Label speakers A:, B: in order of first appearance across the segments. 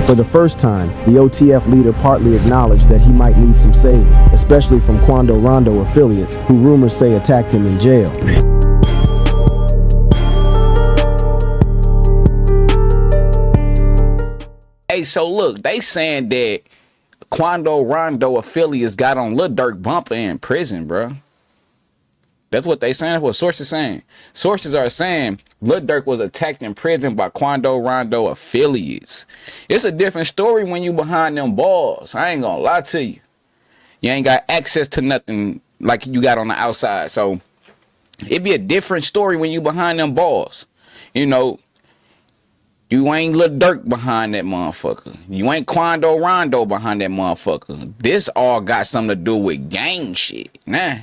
A: For the first time, the OTF leader partly acknowledged that he might need some saving, especially from Quando Rondo affiliates who rumors say attacked him in jail.
B: Hey, so look, they saying that Quando Rondo affiliates got on LiL Durk bumper in prison, bro. That's what they saying. That's what sources saying. Sources are saying LiL Durk was attacked in prison by Quando Rondo affiliates. It's a different story when you behind them balls. I ain't gonna lie to you. You ain't got access to nothing like you got on the outside. So it'd be a different story when you behind them balls. You know, you ain't LiL Durk behind that motherfucker. You ain't Quando Rondo behind that motherfucker. This all got something to do with gang shit. Nah.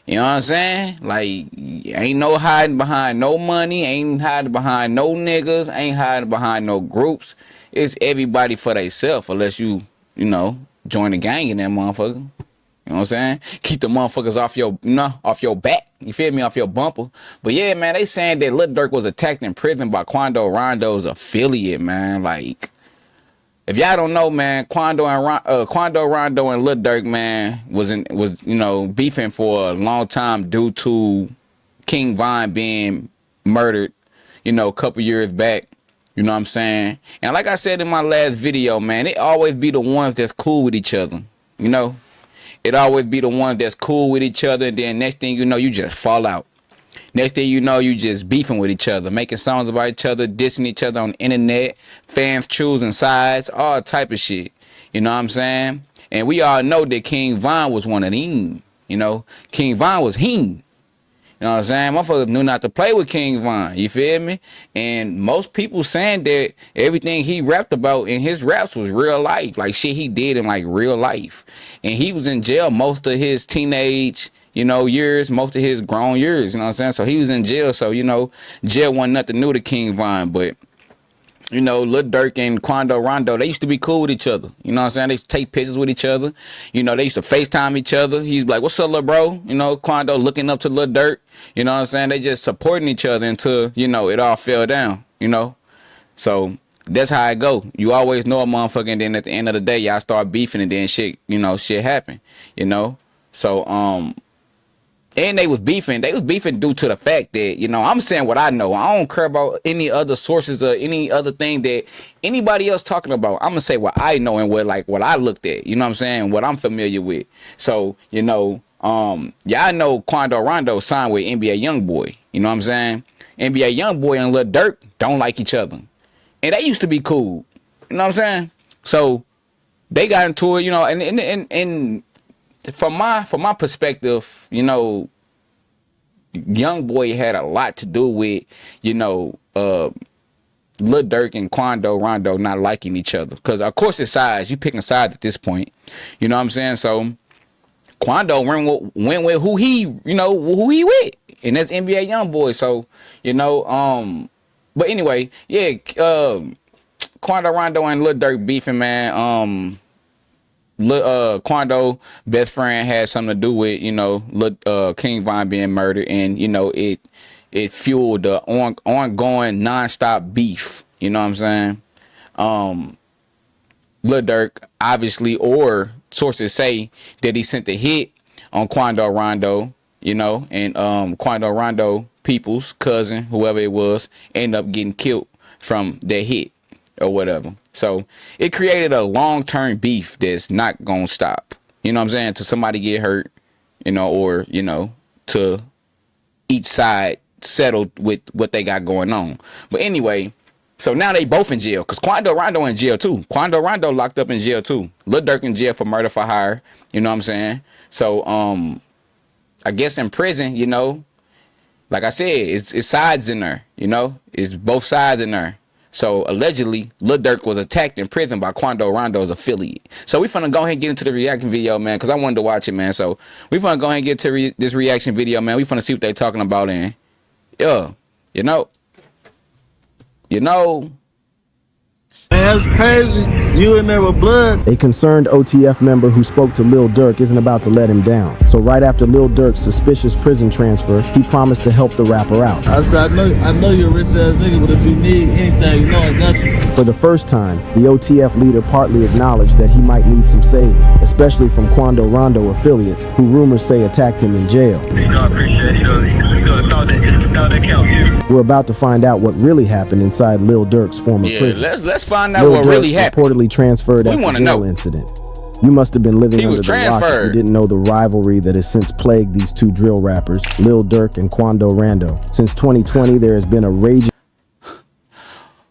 B: You know what I'm saying? Like, ain't no hiding behind no money, ain't hiding behind no niggas, ain't hiding behind no groups. It's everybody for theyself, unless you know, join the gang in that motherfucker. You know what I'm saying? Keep the motherfuckers off your, off your back. You feel me? Off your bumper. But yeah, man, they saying that LiL Durk was attacked in prison by Quando Rondo's affiliate, man. Like, if y'all don't know, man, Quando Rondo and LiL Durk, man, was you know, beefing for a long time due to King Von being murdered, you know, a couple years back. You know what I'm saying? And like I said in my last video, man, it always be the ones that's cool with each other. You know, it always be the ones that's cool with each other, and then next thing you know, you just fall out. Next thing you know, you just beefing with each other, making songs about each other, dissing each other on the internet, fans choosing sides, all type of shit. You know what I'm saying? And we all know that King Von was one of them. You know, King Von was him. You know what I'm saying? Motherfuckers knew not to play with King Von. You feel me? And most people saying that everything he rapped about in his raps was real life. Like shit he did in like real life. And he was in jail most of his teenage, you know, years, most of his grown years. You know what I'm saying? So he was in jail. So, you know, jail wasn't nothing new to King Von. But, you know, LiL Durk and Quando Rondo, they used to be cool with each other. You know what I'm saying? They used to take pictures with each other. You know, they used to FaceTime each other. He's like, what's up, little bro? You know, Quando looking up to LiL Durk. You know what I'm saying? They just supporting each other until, you know, it all fell down, you know? So that's how it go. You always know a motherfucker, and then at the end of the day, y'all start beefing, and then shit, you know, shit happen, you know? So, and they was beefing due to the fact that, you know, I'm saying what I know. I don't care about any other sources or any other thing that anybody else talking about. I'm gonna say what I know and what I looked at, you know what I'm saying, what I'm familiar with. So, you know, y'all know Quando Rondo signed with NBA Youngboy, you know what I'm saying? NBA Youngboy and LiL Durk don't like each other. And they used to be cool. You know what I'm saying? So they got into it, you know, and from my perspective, you know, Youngboy had a lot to do with, you know, LiL Durk and Quando Rondo not liking each other. Because of course it's sides. You picking sides at this point. You know what I'm saying? So Quando went with who he, you know, who he with. And that's NBA Youngboy. So, you know, but anyway, yeah, Quando Rondo and LiL Durk beefing, man. Quando best friend had something to do with, you know, King Von being murdered, and you know it fueled the ongoing nonstop beef. You know what I'm saying? LiL Durk obviously, or sources say that he sent a hit on Quando Rondo, you know, and Quando Rondo people's cousin, whoever it was, ended up getting killed from that hit or whatever. So it created a long-term beef that's not gonna stop. You know what I'm saying? To somebody get hurt, you know, or, you know, to each side settle with what they got going on. But anyway, so now they both in jail, because Quando Rondo in jail too. Quando Rondo locked up in jail too. LiL Durk in jail for murder for hire. You know what I'm saying? So I guess in prison, you know, like I said, it's sides in there, you know, it's both sides in there. So allegedly, LiL Durk was attacked in prison by Quando Rondo's affiliate. So we finna go ahead and get into the reaction video, man, because I wanted to watch it, man. So we finna go ahead and get to this reaction video, man. We finna see what they talking about, and yeah, you know.
C: That's crazy. You in there with blood.
A: A concerned OTF member who spoke to LiL Durk isn't about to let him down. So right after LiL Durk's suspicious prison transfer, he promised to help the rapper out.
C: I said, I know you're a rich ass nigga, but if you need anything, you know I got you.
A: For the first time, the OTF leader partly acknowledged that he might need some saving, especially from Quando Rondo affiliates who rumors say attacked him in jail.
D: I appreciate it. Thought that count, yeah.
A: We're about to find out what really happened inside LiL Durk's former prison.
B: Let's find out
A: LiL
B: what
A: Durk
B: really happened.
A: Reportedly transferred after the jail incident. You must have been living under the rock if you didn't know the rivalry that has since plagued these two drill rappers, LiL Durk and Quando Rondo. Since 2020, there has been a raging...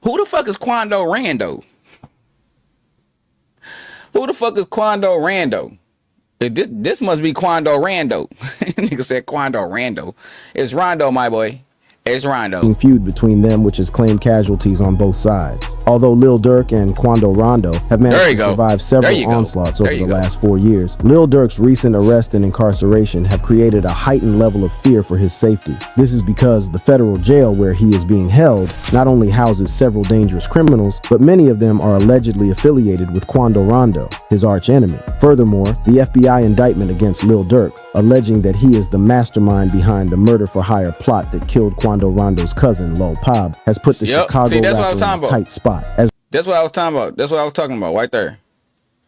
B: Who the fuck is Quando Rondo? Who the fuck is Quando Rondo? This must be Quando Rondo. Nigga said Quando Rondo. It's Rondo, my boy. It's Rondo.
A: Feud between them, which has claimed casualties on both sides. Although LiL Durk and Quando Rondo have managed to survive several onslaughts over the last 4 years, LiL Durk's recent arrest and incarceration have created a heightened level of fear for his safety. This is because the federal jail where he is being held not only houses several dangerous criminals, but many of them are allegedly affiliated with Quando Rondo, his arch-enemy. Furthermore, the FBI indictment against LiL Durk, alleging that he is the mastermind behind the murder-for-hire plot that killed Quando Rondo's cousin, Lil Pab, has put the Chicago rapper in a tight spot.
B: That's what I was talking about. That's what I was talking about right there.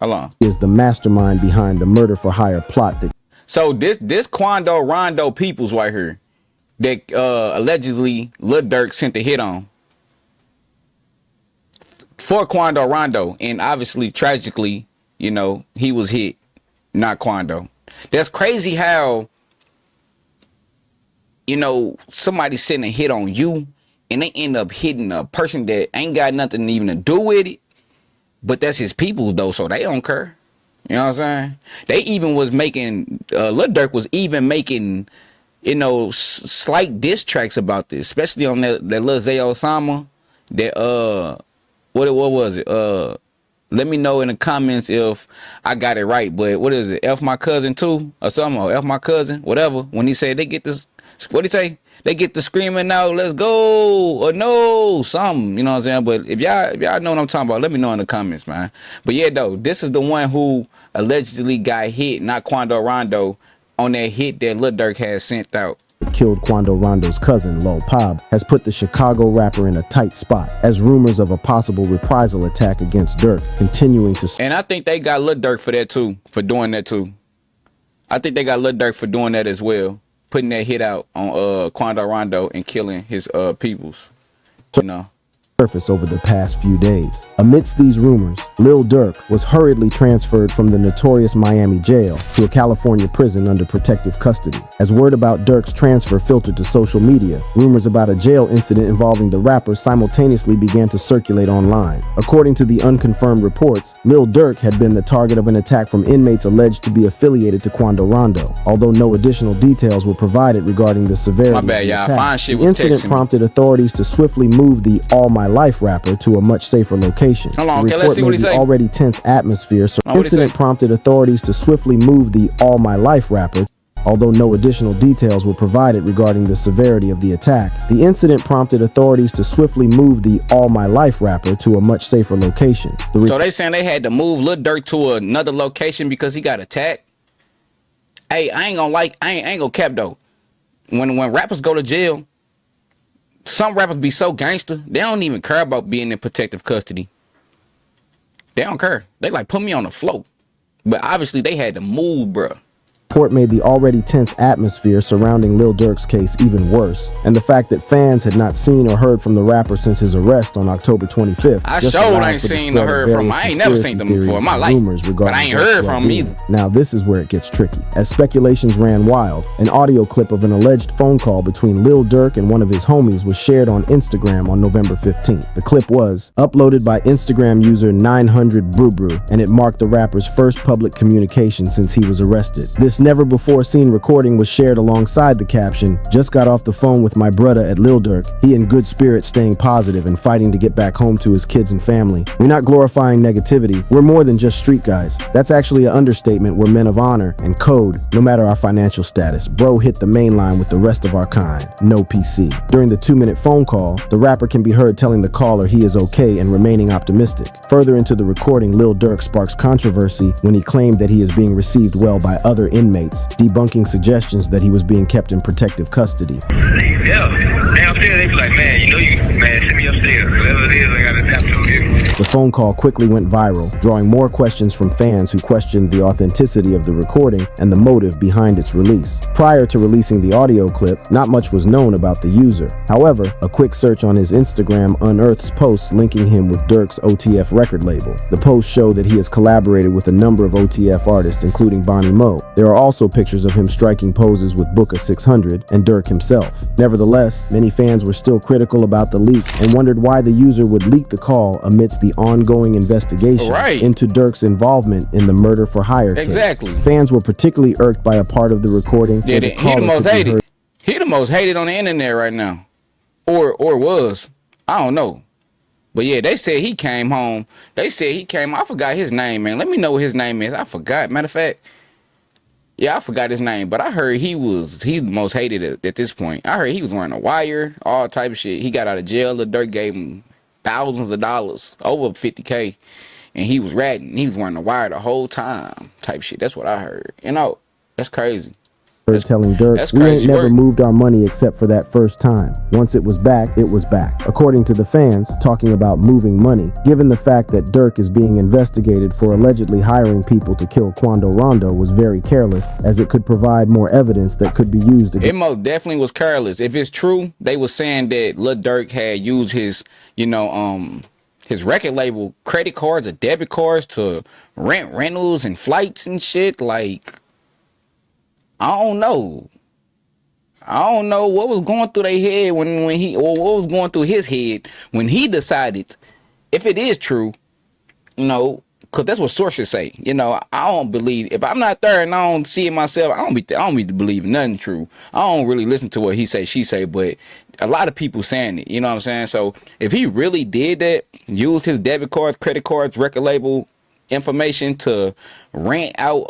B: Hold on.
A: Is the mastermind behind the murder-for-hire plot that...
B: So this Quando Rondo peoples right here that allegedly LiL Durk sent the hit on for Quando Rondo, and obviously, tragically, you know, he was hit, not Quando. That's crazy how, you know, somebody sending a hit on you and they end up hitting a person that ain't got nothing even to do with it, but that's his people though, so they don't care. You know what I'm saying? They even was making, LiL Durk was even making, you know, slight diss tracks about this, especially on that Lil Zay Osama, that, what was it? Let me know in the comments if I got it right, but what is it? F my cousin too or something, or F my cousin, whatever. When he said they get this, what he say? They get the screaming out, let's go, or no, something, you know what I'm saying? But if y'all know what I'm talking about, let me know in the comments, man. But yeah, though, this is the one who allegedly got hit, not Quando Rondo, on that hit that LiL Durk had sent out.
A: Killed Quando Rondo's cousin, Lil Pab, has put the Chicago rapper in a tight spot as rumors of a possible reprisal attack against Durk continuing to...
B: And I think they got LiL Durk for that too, for doing that too. I think they got LiL Durk for doing that as well, putting that hit out on Quando Rondo and killing his peoples, you know.
A: Surface over the past few days. Amidst these rumors, LiL Durk was hurriedly transferred from the notorious Miami jail to a California prison under protective custody. As word about Durk's transfer filtered to social media, rumors about a jail incident involving the rapper simultaneously began to circulate online. According to the unconfirmed reports, LiL Durk had been the target of an attack from inmates alleged to be affiliated to Quando Rondo, although no additional details were provided regarding the severity of the attack. The incident prompted authorities to swiftly move the All My Life rapper to a much safer location.
B: Hold on, okay, let's see what he say.
A: Already tense atmosphere, so the incident prompted authorities to swiftly move the All My Life rapper, although no additional details were provided regarding the severity of the attack. The incident prompted authorities to swiftly move the All My Life rapper to a much safer location.
B: So they saying they had to move LiL Durk to another location because he got attacked? Hey, I ain't gonna cap though. When rappers go to jail, some rappers be so gangster, they don't even care about being in protective custody. They don't care. They like, put me on the float. But obviously they had to move, bruh.
A: Report made the already tense atmosphere surrounding LiL Durk's case even worse, and the fact that fans had not seen or heard from the rapper since his arrest on October 25th.
B: I sure ain't seen or heard from him. I ain't never seen them before in my life, but I ain't heard from him either.
A: Now this is where it gets tricky. As speculations ran wild, an audio clip of an alleged phone call between LiL Durk and one of his homies was shared on Instagram on November 15th. The clip was uploaded by Instagram user 900BruBru, and it marked the rapper's first public communication since he was arrested. This never before seen recording was shared alongside the caption, "Just got off the phone with my brother at LiL Durk. He in good spirits, staying positive and fighting to get back home to his kids and family. We're not glorifying negativity. We're more than just street guys." That's actually an understatement. We're men of honor and code, no matter our financial status. Bro hit the main line with the rest of our kind. No PC. During the 2-minute phone call, the rapper can be heard telling the caller he is okay and remaining optimistic. Further into the recording, LiL Durk sparks controversy when he claimed that he is being received well by other inmates, debunking suggestions that he was being kept in protective custody.
D: Yeah, downstairs they be like, man, send me upstairs. Whatever it is, I gotta tap to you.
A: The phone call quickly went viral, drawing more questions from fans who questioned the authenticity of the recording and the motive behind its release. Prior to releasing the audio clip, not much was known about the user. However, a quick search on his Instagram unearths posts linking him with Durk's OTF record label. The posts show that he has collaborated with a number of OTF artists, including Bonnie Mo. There are also pictures of him striking poses with Booka 600 and Durk himself. Nevertheless, many fans were still critical about the leak and wondered why the user would leak the call amidst the ongoing investigation into Durk's involvement in the murder for hire case.
B: Exactly.
A: Fans were particularly irked by a part of the recording.
B: Yeah, he the most hated. He the most hated on the internet right now, or was. I don't know. But yeah, they said he came home. They said he came. I forgot his name, man. Let me know what his name is. I forgot. Matter of fact, yeah, I forgot his name. But I heard he's the most hated at this point. I heard he was wearing a wire, all type of shit. He got out of jail. The Durk gave him thousands of dollars, over 50K, and he was ratting. He was wearing a wire the whole time, type shit. That's what I heard. You know, that's crazy.
A: Telling Durk, "We ain't never moved our money except for that first time. Once it was back, it was back." According to the fans, talking about moving money, given the fact that Durk is being investigated for allegedly hiring people to kill Quando Rondo, was very careless, as it could provide more evidence that could be used against.
B: It most definitely was careless. If it's true, they were saying that LiL Durk had used his, his record label credit cards or debit cards to rent rentals and flights and shit. Like, I don't know what was going through their head when he, or what was going through his head when he decided, if it is true, because that's what sources say. I don't believe, if I'm not there and I don't see it myself, I don't be believing nothing true. I don't really listen to what he say, she say, but a lot of people saying it. You know what I'm saying? So if he really did that, used his debit cards, credit cards, record label information to rent out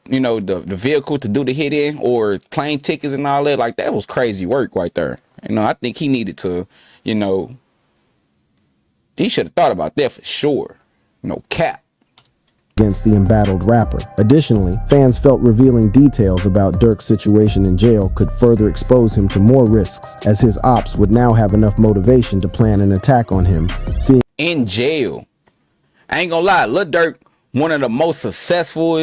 B: the vehicle to do the hit in, or plane tickets and all that, like, that was crazy work right there. I think he needed to, he should have thought about that for sure. No cap.
A: Against the embattled rapper. Additionally, fans felt revealing details about Durk's situation in jail could further expose him to more risks, as his ops would now have enough motivation to plan an attack on him.
B: In jail. I ain't gonna lie, LiL Durk, one of the most successful,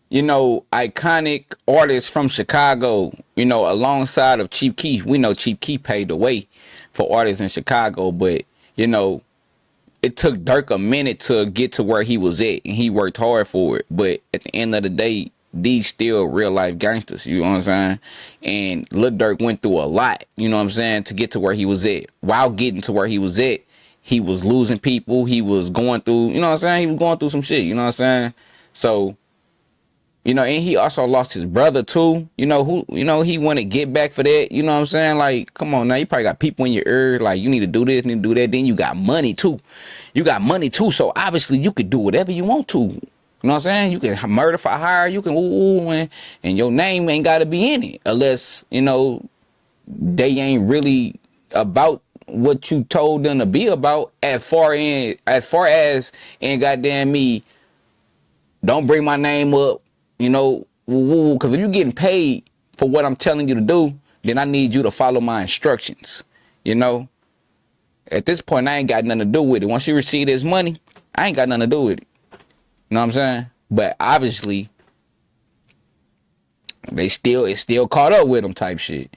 B: iconic artists from Chicago, alongside of Chief Keef. We know Chief Keef paved the way for artists in Chicago, but, it took Durk a minute to get to where he was at, and he worked hard for it. But at the end of the day, these still real life gangsters, you know what I'm saying? And LiL Durk went through a lot, you know what I'm saying, to get to where he was at. While getting to where he was at, he was losing people. He was going through, you know what I'm saying? He was going through some shit, you know what I'm saying? So, and he also lost his brother too. He want to get back for that. You know what I'm saying? Like, come on now, you probably got people in your ear, like, you need to do this, need to do that. Then you got money too. So obviously you could do whatever you want to. You know what I'm saying? You can murder for hire, you can and your name ain't gotta be in it. Unless, they ain't really about what you told them to be about, as far as goddamn me, don't bring my name up, because if you're getting paid for what I'm telling you to do, then I need you to follow my instructions. At this point, I ain't got nothing to do with it. Once you receive this money, I ain't got nothing to do with it. You know what I'm saying? But obviously, it's still caught up with them type shit.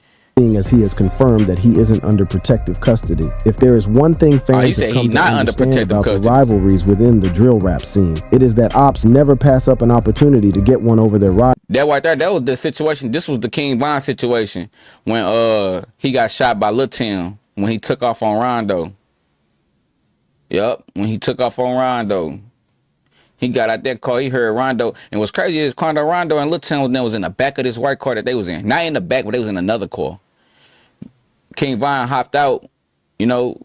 A: As he has confirmed that he isn't under protective custody. If there is one thing fans have come to understand about the rivalries within the drill rap scene, it is that ops never pass up an opportunity to get one over their rival.
B: That right there, that was the situation. This was the King Von situation when he got shot by Lil Tim when he took off on Rondo. Yup, when he took off on Rondo. He got out that car. He heard Rondo. And what's crazy is Quando, Rondo, and Lil Tim was in the back of this white car that they was in. Not in the back, but they was in another car. King Von hopped out, you know,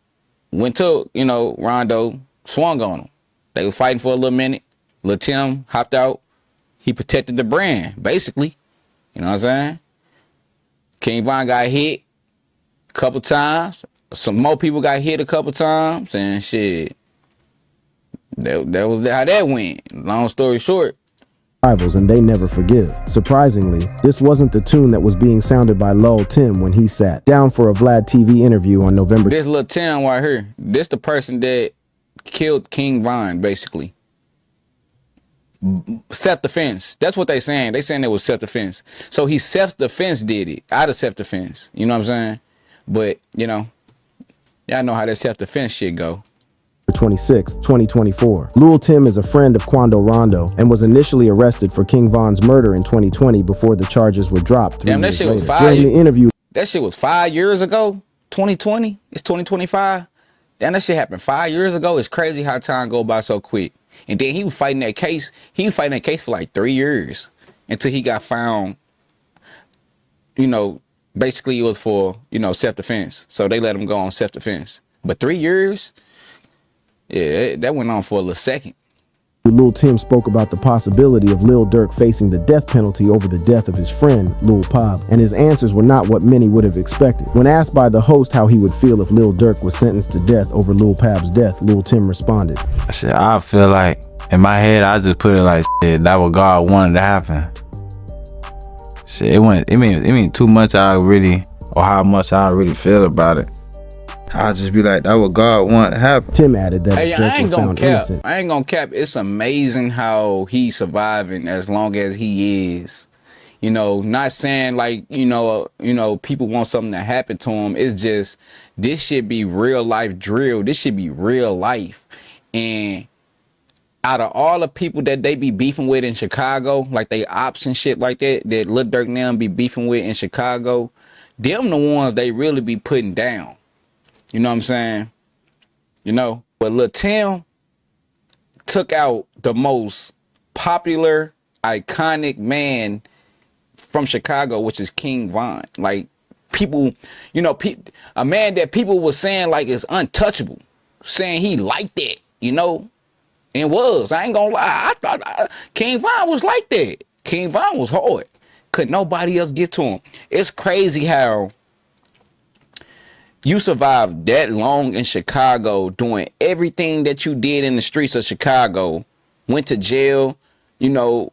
B: went to, you know, Rondo, swung on him. They was fighting for a little minute. Lil Tim hopped out. He protected the brand, basically. You know what I'm saying? King Von got hit a couple times. Some more people got hit a couple times. And shit. That was how that went. Long story short.
A: Rivals and they never forgive. Surprisingly, this wasn't the tune that was being sounded by LiL Tim when he sat down for a Vlad TV interview on November.
B: This Lil Tim right here, this the person that killed King Von, basically. Self-defense. That's what they saying. They saying it was self-defense. So he self-defense did it. Out of self-defense. You know what I'm saying? But, you know, y'all know how that self-defense shit go.
A: 26, 2024. LiL Tim is a friend of Quando Rondo and was initially arrested for King Von's murder in 2020 before the charges were dropped 3 years later. During the interview,
B: that shit was 5 years ago. 2020. It's 2025. Damn, that shit happened 5 years ago. It's crazy how time go by so quick. And then he was fighting that case. He was fighting that case for like 3 years until he got found. You know, basically it was for, you know, self-defense. So they let him go on self-defense. But 3 years. Yeah, that went on for a little second.
A: LiL Tim spoke about the possibility of LiL Durk facing the death penalty over the death of his friend, Lil Pab, and his answers were not what many would have expected. When asked by the host how he would feel if LiL Durk was sentenced to death over Lil Pab's death, LiL Tim responded.
E: Shit, I feel like, in my head, I just put it like, shit, that what God wanted to happen. Shit, it mean too much I really, or how much I really feel about it. I'll just be like, that what God wanted to happen.
A: Tim added that if Durk was found innocent.
B: I ain't gonna cap. It's amazing how he's surviving as long as he is. You know, not saying like, you know, people want something to happen to him. It's just, this should be real life drill. This should be real life. And out of all the people that they be beefing with in Chicago, like they ops and shit like that Lil Durk now be beefing with in Chicago, them the ones they really be putting down. You know what I'm saying? You know, but Lil Tim took out the most popular, iconic man from Chicago, which is King Von. Like, people, you know, a man that people were saying like is untouchable, saying he liked that, you know, and was. I ain't gonna lie. I thought King Von was like that. King Von was hard. Could nobody else get to him. It's crazy how you survived that long in Chicago, doing everything that you did in the streets of Chicago, went to jail, you know,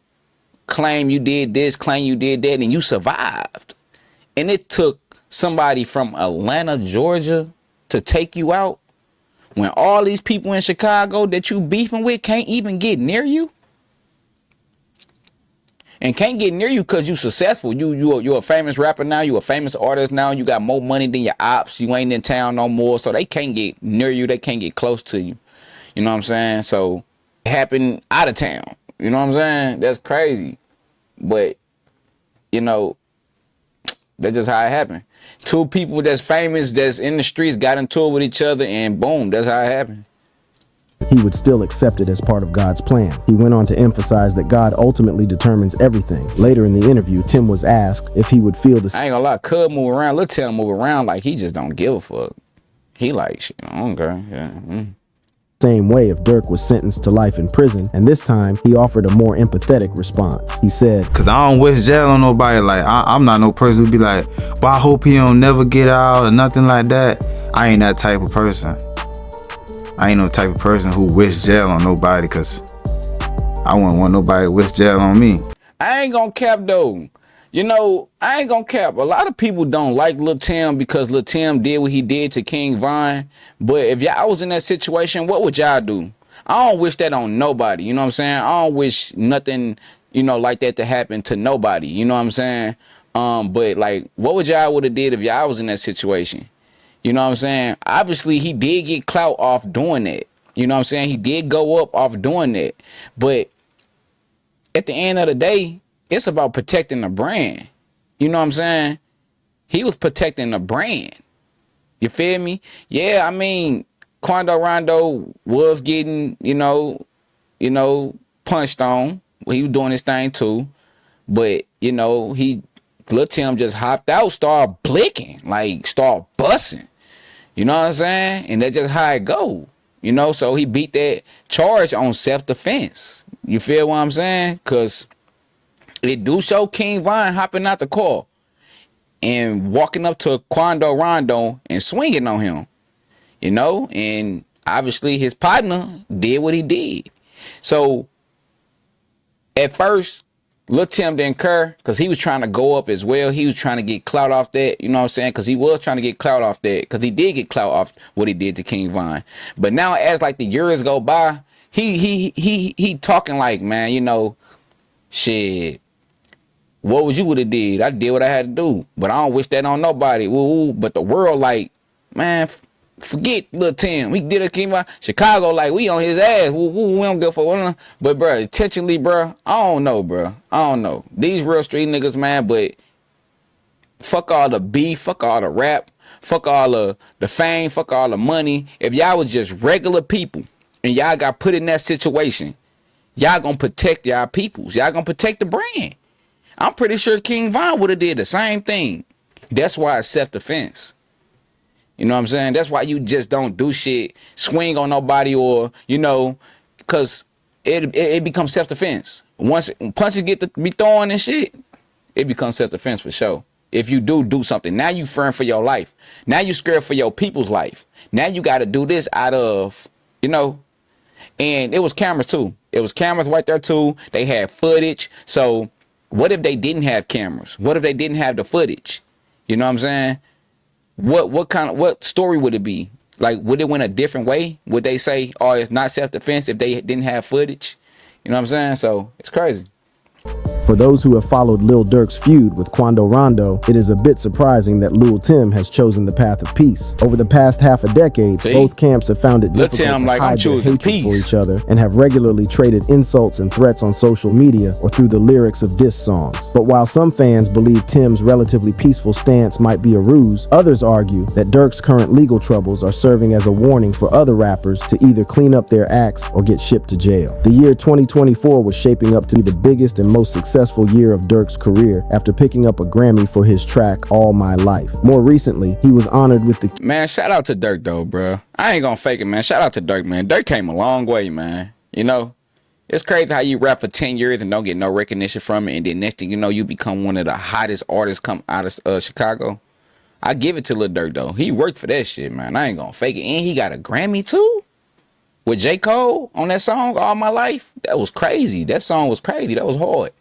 B: claim you did this, claim you did that, and you survived. And it took somebody from Atlanta, Georgia to take you out when all these people in Chicago that you beefing with can't even get near you. And can't get near you because you successful. You're a famous rapper now. You a famous artist now. You got more money than your ops. You ain't in town no more. So they can't get near you. They can't get close to you. You know what I'm saying? So it happened out of town. You know what I'm saying? That's crazy. But, you know, that's just how it happened. Two people that's famous, that's in the streets, got into it with each other, and boom, that's how it happened.
A: He would still accept it as part of God's plan. He went on to emphasize that God ultimately determines everything. Later in the interview, Tim was asked if he would feel the
B: I ain't gonna lie, Cub move around, Lil Tim move around like he just don't give a fuck. He like, shit, I don't care. Yeah.
A: Same way if Durk was sentenced to life in prison, and this time he offered a more empathetic response. He said,
E: "Cause I don't wish jail on nobody. Like I'm not no person who be like, well, I hope he don't never get out or nothing like that. I ain't that type of person. I ain't no type of person who wish jail on nobody, cause I wouldn't want nobody to wish jail on me."
B: I ain't gonna cap though. You know, I ain't gonna cap. A lot of people don't like Lil Tim because Lil Tim did what he did to King Von. But if y'all was in that situation, what would y'all do? I don't wish that on nobody. You know what I'm saying? I don't wish nothing, you know, like that to happen to nobody. You know what I'm saying? But like, what would y'all would have did if y'all was in that situation? You know what I'm saying? Obviously, he did get clout off doing that. You know what I'm saying? He did go up off doing that. But at the end of the day, it's about protecting the brand. You know what I'm saying? He was protecting the brand. You feel me? Yeah, I mean, Quando Rondo was getting, you know, punched on when he was doing his thing too. But, you know, Lil Tim just hopped out, started blicking, like, started busting. You know what I'm saying? And that's just how it go. You know, so he beat that charge on self-defense. You feel what I'm saying? Because it do show King Von hopping out the car and walking up to Quando Rondo and swinging on him. You know? And obviously his partner did what he did. So at first, Lil Tim didn't care because he was trying to go up as well. He was trying to get clout off that, you know what I'm saying? Because he was trying to get clout off that, because he did get clout off what he did to King Von. But now, as like the years go by, he talking like, man, you know, shit, what would you would have did? I did what I had to do, but I don't wish that on nobody. Woo. But the world like, man, forget Lil Tim. We did a King Von. Chicago like, we on his ass. We don't give a fuck. But bro, intentionally, bro, I don't know, bro. I don't know. These real street niggas, man. But fuck all the beef, fuck all the rap, fuck all the fame, fuck all the money. If y'all was just regular people and y'all got put in that situation, y'all gonna protect y'all peoples. Y'all gonna protect the brand. I'm pretty sure King Von would have did the same thing. That's why it's self-defense. You know what I'm saying? That's why you just don't do shit, swing on nobody, or, you know, because it becomes self-defense. Once punches get to be throwing and shit, it becomes self-defense for sure. If you do something, now you fearing for your life. Now you scared for your people's life. Now you got to do this out of, you know, and it was cameras too. It was cameras right there too. They had footage. So what if they didn't have cameras? What if they didn't have the footage? You know what I'm saying? What story would it be? Like, would it went a different way? Would they say, oh, it's not self-defense if they didn't have footage? You know what I'm saying? So it's crazy.
A: For those who have followed Lil Durk's feud with Quando Rondo, it is a bit surprising that Lil Tim has chosen the path of peace. Over the past half a decade, both camps have found it difficult to hide their hatred for each other and have regularly traded insults and threats on social media or through the lyrics of diss songs. But while some fans believe Tim's relatively peaceful stance might be a ruse, others argue that Durk's current legal troubles are serving as a warning for other rappers to either clean up their acts or get shipped to jail. The year 2024 was shaping up to be the biggest and most successful year of Durk's career after picking up a Grammy for his track All My Life. More recently, he was honored with the...
B: Man, shout out to Durk though, bro. I ain't gonna fake it, man. Shout out to Durk, man. Durk came a long way, man. You know, it's crazy how you rap for 10 years and don't get no recognition from it, and then next thing you know, you become one of the hottest artists come out of Chicago. I give it to Lil Durk though. He worked for that shit, man. I ain't gonna fake it. And he got a Grammy too? With J. Cole on that song, All My Life? That was crazy. That song was crazy. That was hard.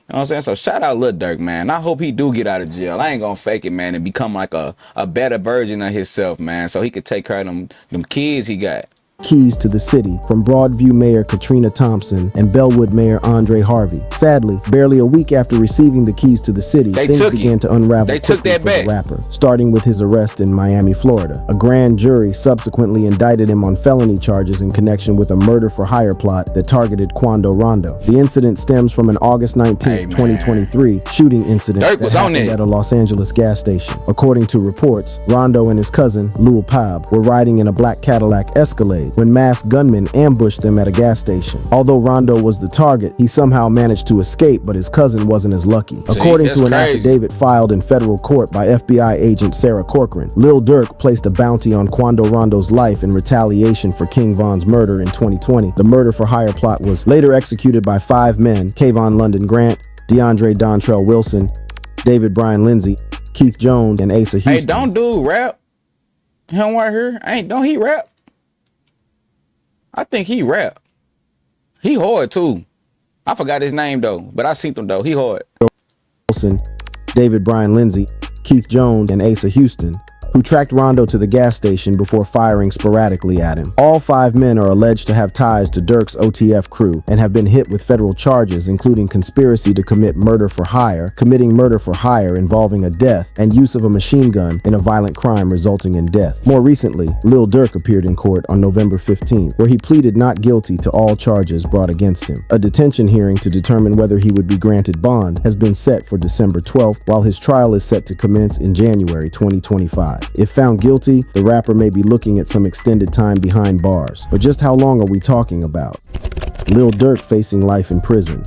B: You know what I'm saying? So shout out Lil Durk, man. I hope he do get out of jail. I ain't gonna fake it, man, and become like a better version of himself, man, so he could take care of them kids he got.
A: Keys to the city from Broadview Mayor Katrina Thompson and Bellwood Mayor Andre Harvey. Sadly, barely a week after receiving the keys to the city, things began to unravel quickly for the rapper, starting with his arrest in Miami, Florida. A grand jury subsequently indicted him on felony charges in connection with a murder-for-hire plot that targeted Quando Rondo. The incident stems from an August 19, 2023 shooting incident that happened at a Los Angeles gas station. According to reports, Rondo and his cousin, Lil Pab, were riding in a black Cadillac Escalade when masked gunmen ambushed them at a gas station. Although Rondo was the target, he somehow managed to escape, but his cousin wasn't as lucky. According to an affidavit filed in federal court by FBI agent Sarah Corcoran, Lil Durk placed a bounty on Quando Rondo's life in retaliation for King Von's murder in 2020. The murder-for-hire plot was later executed by 5 men: Kayvon London Grant, DeAndre Dontrell Wilson, David Brian Lindsay, Keith Jones, and Asa Houston.
B: Hey, don't do rap. Him right here. Don't he rap? I think he rap. He hard too. I forgot his name though, but I seen him though. He hard.
A: Wilson, David Brian Lindsay, Keith Jones, and Asa Houston, who tracked Rondo to the gas station before firing sporadically at him. All 5 men are alleged to have ties to Durk's OTF crew and have been hit with federal charges, including conspiracy to commit murder for hire, committing murder for hire involving a death, and use of a machine gun in a violent crime resulting in death. More recently, Lil Durk appeared in court on November 15th, where he pleaded not guilty to all charges brought against him. A detention hearing to determine whether he would be granted bond has been set for December 12th, while his trial is set to commence in January 2025. If found guilty, the rapper may be looking at some extended time behind bars. But just how long are we talking about? LiL Durk facing life in prison.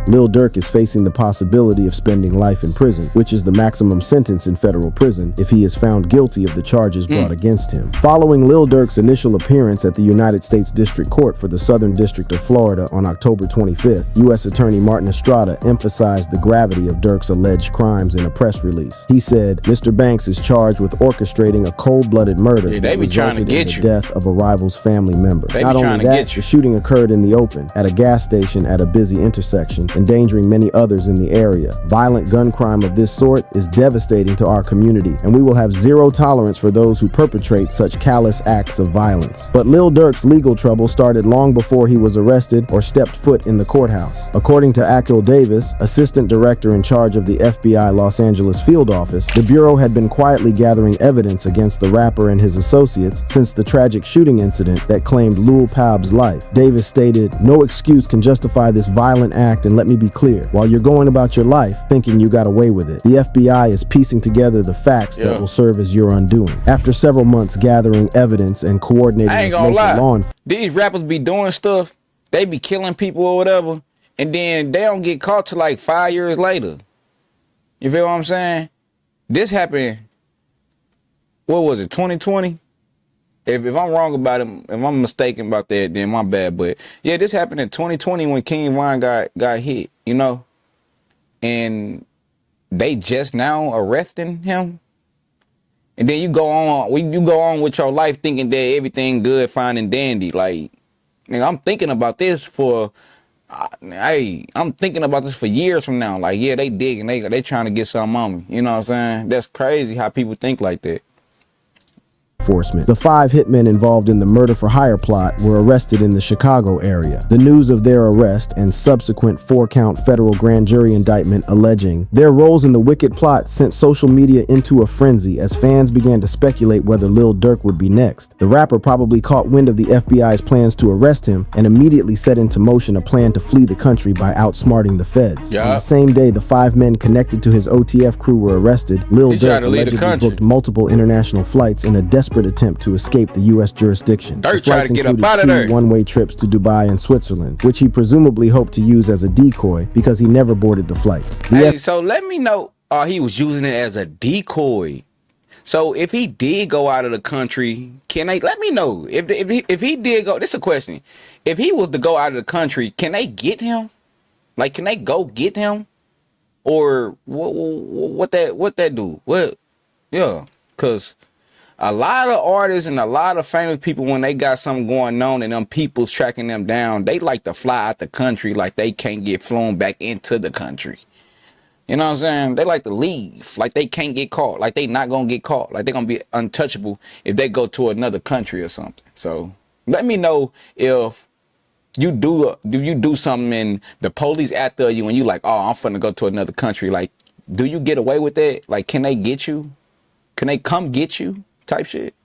A: LiL Durk is facing the possibility of spending life in prison, which is the maximum sentence in federal prison if he is found guilty of the charges brought against him. Following LiL Durk's initial appearance at the United States District Court for the Southern District of Florida on October 25th, U.S. Attorney Martin Estrada emphasized the gravity of Durk's alleged crimes in a press release. He said, Mr. Banks is charged with orchestrating a cold-blooded murder that resulted in the death of a rival's family member. Not only that, the shooting occurred in the open, at a gas station at a busy intersection, endangering many others in the area. Violent gun crime of this sort is devastating to our community, and we will have zero tolerance for those who perpetrate such callous acts of violence. But LiL Durk's legal trouble started long before he was arrested or stepped foot in the courthouse. According to Akil Davis, assistant director in charge of the FBI Los Angeles field office, the Bureau had been quietly gathering evidence against the rapper and his associates since the tragic shooting incident that claimed Lul Pab's life. Davis stated, "No excuse can justify this violent act, and let me be clear, while you're going about your life thinking you got away with it, the FBI is piecing together the facts that will serve as your undoing." After several months gathering evidence and coordinating with local law enforcement,
B: these rappers be doing stuff, they be killing people or whatever, and then they don't get caught till like 5 years later. You feel what I'm saying? This happened, what was it, 2020? If I'm wrong about it, if I'm mistaken about that, then my bad. But yeah, this happened in 2020 when King Von got hit, you know, and they just now arresting him. And then you go on with your life thinking that everything good, fine and dandy. Like, nigga, I'm thinking about this for, I'm thinking about this for years from now. Like, yeah, they digging, they trying to get something on me. You know what I'm saying? That's crazy how people think like that.
A: enforcement. The 5 hitmen involved in the murder for hire plot were arrested in the Chicago area. The news of their arrest and subsequent 4-count federal grand jury indictment alleging their roles in the wicked plot sent social media into a frenzy as fans began to speculate whether LiL Durk would be next. The rapper probably caught wind of the FBI's plans to arrest him and immediately set into motion a plan to flee the country by outsmarting the feds. On the same day the 5 men connected to his OTF crew were arrested, LiL Durk allegedly booked multiple international flights in a desperate attempt to escape the U.S. jurisdiction. The flights included 2 one-way trips to Dubai and Switzerland, which he presumably hoped to use as a decoy because he never boarded the flights.
B: So let me know, he was using it as a decoy. So if he did go out of the country, can they let me know? If he did go, this is a question. If he was to go out of the country, can they get him? Like, can they go get him? Or what that do? What? Yeah, because a lot of artists and a lot of famous people, when they got something going on and them people's tracking them down, they like to fly out the country like they can't get flown back into the country. You know what I'm saying? They like to leave like they can't get caught, like they not gonna get caught, like they're gonna be untouchable if they go to another country or something. So let me know if you do something and the police after you and you like, oh, I'm finna go to another country. Like, do you get away with that? Like, can they get you? Can they come get you? Type shit.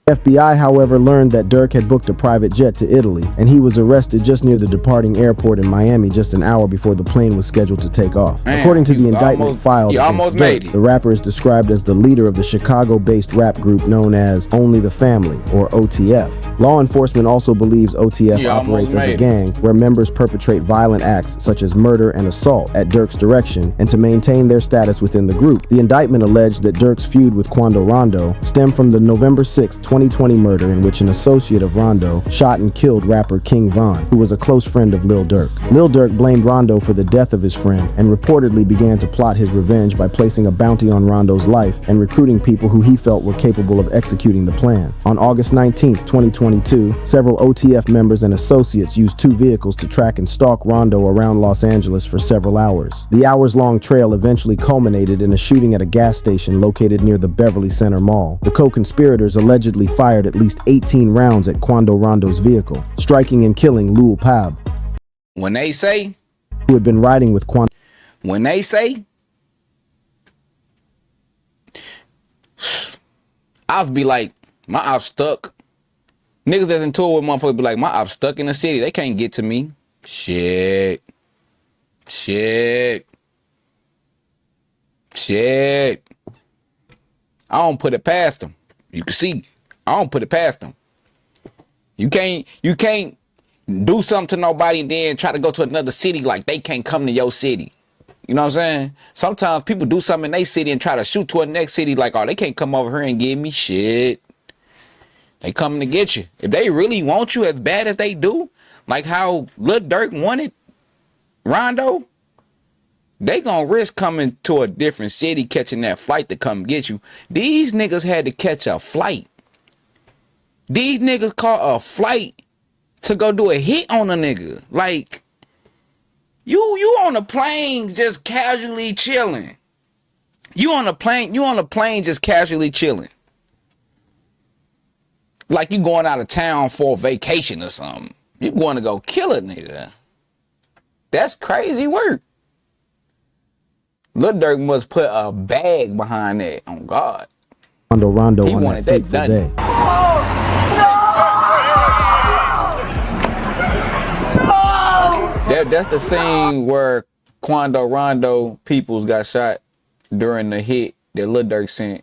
A: FBI, however, learned that Durk had booked a private jet to Italy, and he was arrested just near the departing airport in Miami just an hour before the plane was scheduled to take off.
B: Man,
A: according to the indictment filed against Durk, the rapper is described as the leader of the Chicago-based rap group known as Only the Family, or OTF. Law enforcement also believes OTF operates as a gang where members perpetrate violent acts such as murder and assault at Durk's direction and to maintain their status within the group. The indictment alleged that Durk's feud with Quando Rondo stemmed from the November 6, 2020 murder in which an associate of Rondo shot and killed rapper King Von, who was a close friend of LiL Durk. LiL Durk blamed Rondo for the death of his friend and reportedly began to plot his revenge by placing a bounty on Rondo's life and recruiting people who he felt were capable of executing the plan. On August 19, 2022, several OTF members and associates used 2 vehicles to track and stalk Rondo around Los Angeles for several hours. The hours-long trail eventually culminated in a shooting at a gas station located near the Beverly Center Mall. The co-conspirators allegedly fired at least 18 rounds at Quando Rondo's vehicle, striking and killing Lul Pab,
B: when they say,
A: who had been riding with Quando.
B: When they say, I'll be like, my op stuck. Niggas that's in tour with motherfuckers be like, my op stuck in the city. They can't get to me. Shit. I don't put it past them. You can see, I don't put it past them. You can't do something to nobody, then try to go to another city like they can't come to your city. You know what I'm saying? Sometimes people do something in their city and try to shoot to a next city like, oh, they can't come over here and give me shit. They coming to get you. If they really want you as bad as they do, like how LiL Durk wanted Rondo, they gonna risk coming to a different city, catching that flight to come get you. These niggas had to catch a flight. These niggas caught a flight to go do a hit on a nigga. Like, you on a plane just casually chilling. You on a plane just casually chilling. Like you going out of town for a vacation or something. You going to go kill a nigga. That's crazy work. LiL Durk must put a bag behind that. On God.
A: Rondo he on that fateful day.
B: That's the scene where Quando Rondo Peoples got shot during the hit that LiL Durk sent.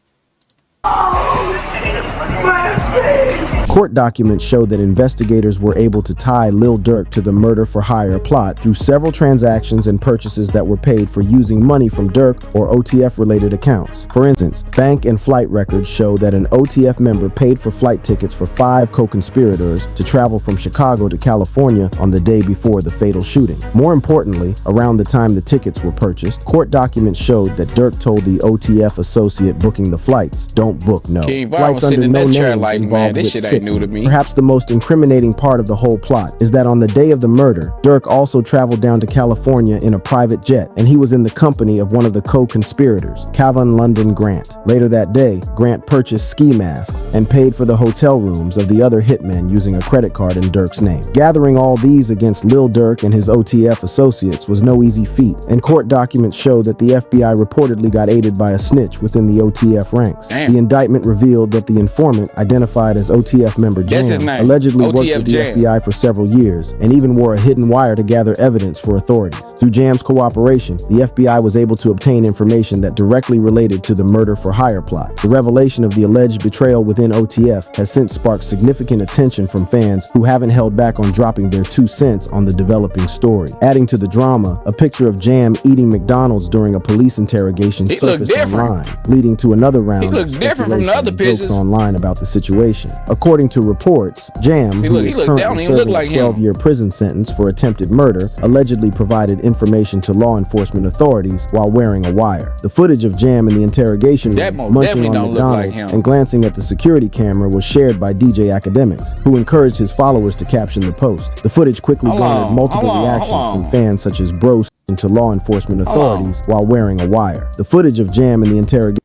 A: Court documents show that investigators were able to tie LiL Durk to the murder for hire plot through several transactions and purchases that were paid for using money from Durk or OTF related accounts. For instance, bank and flight records show that an OTF member paid for flight tickets for 5 co-conspirators to travel from Chicago to California on the day before the fatal shooting. More importantly, around the time the tickets were purchased, court documents showed that Durk told the OTF associate booking the flights, "Don't book no." Flights under no names
B: like,
A: involved
B: this
A: with
B: shit
A: sick.
B: ain't new to me.
A: Perhaps the most incriminating part of the whole plot is that on the day of the murder, Durk also traveled down to California in a private jet, and he was in the company of one of the co-conspirators, Calvin London Grant. Later that day, Grant purchased ski masks and paid for the hotel rooms of the other hitmen using a credit card in Durk's name. Gathering all these against LiL Durk and his OTF associates was no easy feat, and court documents show that the FBI reportedly got aided by a snitch within the OTF ranks.
B: Damn.
A: The indictment revealed that the informant, identified as OTF member Jam, allegedly worked with the FBI for several years and even wore a hidden wire to gather evidence for authorities. Through Jam's cooperation, the FBI was able to obtain information that directly related to the murder for hire plot. The revelation of the alleged betrayal within OTF has since sparked significant attention from fans who haven't held back on dropping their 2 cents on the developing story. Adding to the drama, a picture of Jam eating McDonald's during a police interrogation surfaced online, leading to another round of speculation and jokes online about the situation. According to reports, Jam, who is currently serving a 12-year prison sentence for attempted murder, allegedly provided information to law enforcement authorities while wearing a wire. The footage of Jam in the interrogation room, munching on McDonald's and glancing at the security camera was shared by DJ Academics, who encouraged his followers to caption the post. The footage quickly garnered multiple reactions from fans such as bros to law enforcement authorities while wearing a wire. The footage of Jam in the interrogation.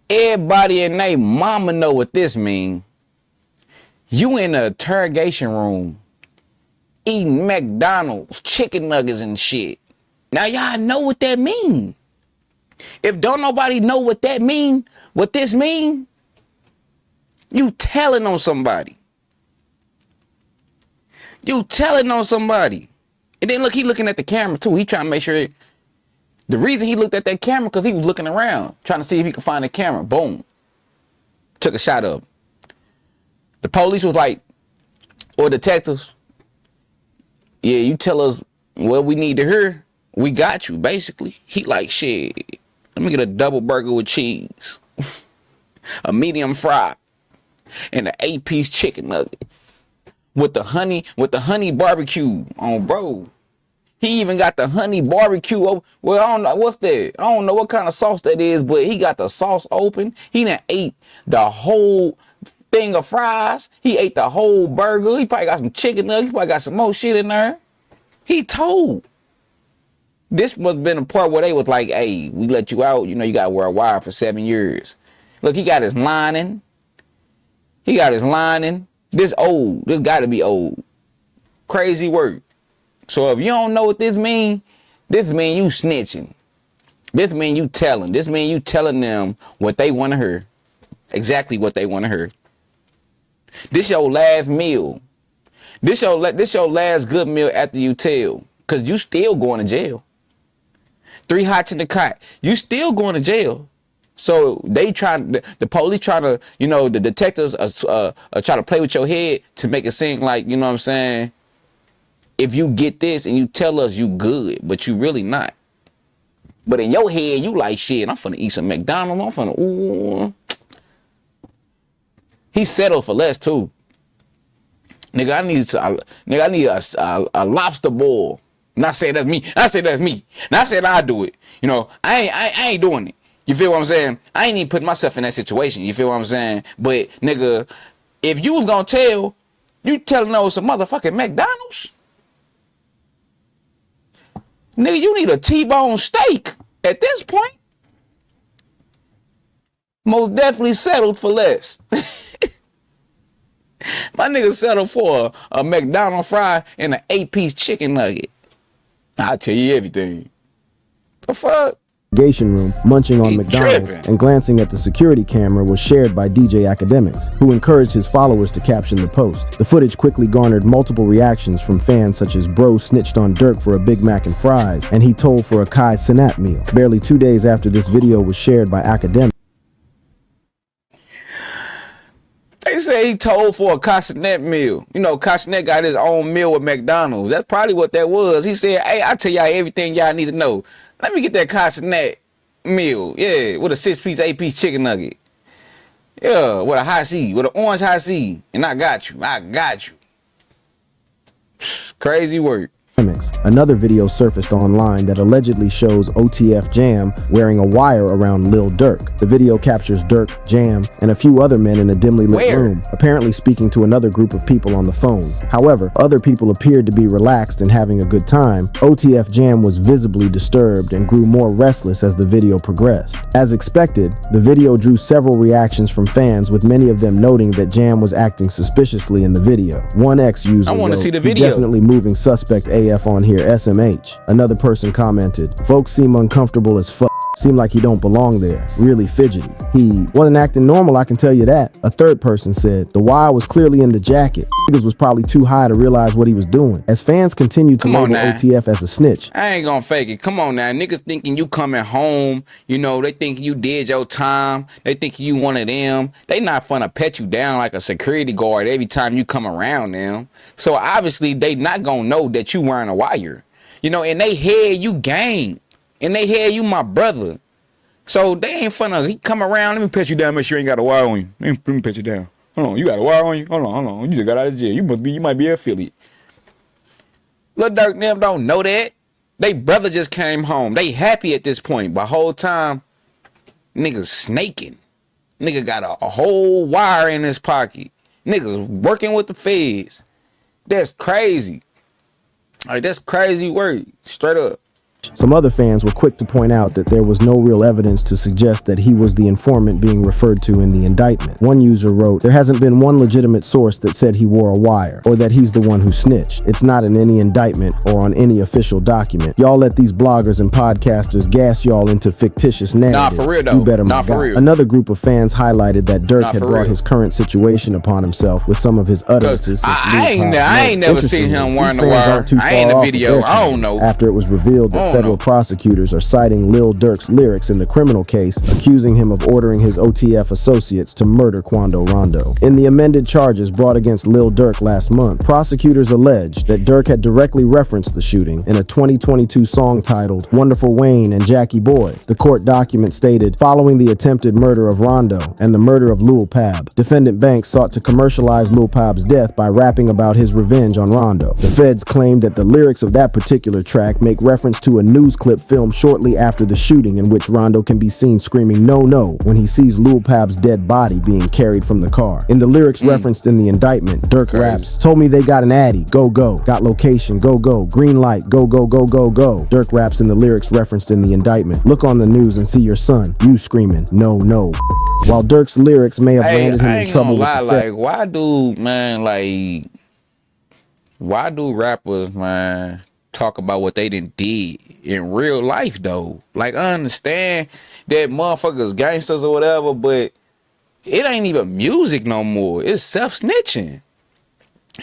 B: Everybody and they mama know what this mean. You in the interrogation room eating McDonald's, chicken nuggets and shit. Now y'all know what that mean. If don't nobody know what that mean, what this mean, you telling on somebody. You telling on somebody. And then look, he looking at the camera too. He trying to make sure. The reason he looked at that camera because he was looking around, trying to see if he could find the camera. Boom. Took a shot of him. The police was like, or detectives, yeah, you tell us what we need to hear. We got you, basically. He like, shit, let me get a double burger with cheese, a medium fry, and an 8-piece chicken nugget with the honey barbecue on, bro. He even got the honey barbecue. Well, I don't know what's that. I don't know what kind of sauce that is, but he got the sauce open. He done ate the whole thing of fries. He ate the whole burger. He probably got some chicken nuggets. He probably got some more shit in there. He told. This must have been a part where they was like, hey, we let you out. You know, you got to wear a wire for 7 years. Look, he got his lining. This old. This got to be old. Crazy work. So if you don't know what this mean you snitching. This mean you telling. This mean you telling them what they want to hear. Exactly what they want to hear. This your last meal. This your last good meal after you tell. Because you still going to jail. 3 hots in the cot. You still going to jail. So they the police trying to, you know, the detectives try to play with your head to make it seem like, you know what I'm saying, if you get this and you tell us you good, but you really not. But in your head, you like, shit, I'm finna eat some McDonald's, I'm finna, ooh. He settled for less too. Nigga, I need a lobster boil. Not saying that's me. Not saying that's me. Not saying I do it. You know, I ain't doing it. You feel what I'm saying? I ain't even putting myself in that situation. You feel what I'm saying? But nigga, if you was gonna tell, you telling those some motherfucking McDonald's? Nigga, you need a T-bone steak at this point. Most definitely settled for less. My nigga settled for a McDonald's fry and an 8-piece chicken nugget. I'll tell you everything. The fuck?
A: Room, munching on McDonald's and glancing at the security camera was shared by DJ Academics, who encouraged his followers to caption the post. The footage quickly garnered multiple reactions from fans such as Bro snitched on Durk for a Big Mac and fries, and he told for a Kai Sinat meal. Barely 2 days after this video was shared by Academics,
B: they say he told for a Castanet meal. You know, Castanet got his own meal with McDonald's. That's probably what that was. He said, hey, I'll tell y'all everything y'all need to know. Let me get that Castanet meal. Yeah, with a 6-piece, 8-piece chicken nugget. Yeah, with a high C, with an orange high C. And I got you. I got you. Crazy work.
A: Another video surfaced online that allegedly shows OTF Jam wearing a wire around LiL Durk. The video captures Durk, Jam, and a few other men in a dimly lit room, apparently speaking to another group of people on the phone. However, other people appeared to be relaxed and having a good time. OTF Jam was visibly disturbed and grew more restless as the video progressed. As expected, the video drew several reactions from fans, with many of them noting that Jam was acting suspiciously in the video. One ex-user wrote,
B: see the video.
A: "He definitely moving suspect AF on here, SMH." Another person commented, "Folks seem uncomfortable as fuck. Seem like he don't belong there. Really fidgety. He wasn't acting normal, I can tell you that." A third person said, "The wire was clearly in the jacket. Niggas was probably too high to realize what he was doing." As fans continued to label OTF as a snitch.
B: I ain't gonna fake it. Come on now. Niggas thinking you coming home. You know, they think you did your time. They think you one of them. They not finna pet you down like a security guard every time you come around them. So obviously they not gonna know that you wearing a wire. You know, in they head you gang. In they head you my brother. So they ain't finna, he come around, let me pet you down, make sure you ain't got a wire on you. Let me pet you down. Hold on, you got a wire on you? Hold on. You just got out of jail. You might be an affiliate. Lil Durk and them don't know that. They brother just came home. They happy at this point. But whole time, niggas snaking. Nigga got a whole wire in his pocket. Niggas working with the feds. That's crazy. Like, that's crazy work. Straight up.
A: Some other fans were quick to point out that there was no real evidence to suggest that he was the informant being referred to in the indictment. One user wrote, "There hasn't been one legitimate source that said he wore a wire, or that he's the one who snitched. It's not in any indictment or on any official document. Y'all let these bloggers and podcasters gas y'all into fictitious narratives.
B: Nah, for real though.
A: You better, my guy." Another group of fans highlighted that Durk had brought his current situation upon himself with some of his utterances.
B: I ain't never seen him wearing a wire. I ain't in the video. I don't know.
A: After it was revealed that federal prosecutors are citing LiL Durk's lyrics in the criminal case, accusing him of ordering his OTF associates to murder Quando Rondo. In the amended charges brought against LiL Durk last month, prosecutors alleged that Durk had directly referenced the shooting in a 2022 song titled "Wonderful Wayne and Jackie Boy." The court document stated, "Following the attempted murder of Rondo and the murder of Lil Pab, defendant Banks sought to commercialize Lil Pab's death by rapping about his revenge on Rondo." The feds claimed that the lyrics of that particular track make reference to a news clip filmed shortly after the shooting, in which Rondo can be seen screaming "no, no" when he sees Lil Pab's dead body being carried from the car. In the lyrics referenced in the indictment, Durk raps, "Told me they got an Addy, go, go. Got location, go, go. Green light, go, go, go, go, go." Durk raps in the lyrics referenced in the indictment, "Look on the news and see your son, you screaming, no, no." While Durk's lyrics may have landed him in trouble with the
B: like, why do rappers, man, talk about what they done did in real life though? Like, I understand that motherfuckers gangsters or whatever, but it ain't even music no more. It's self-snitching.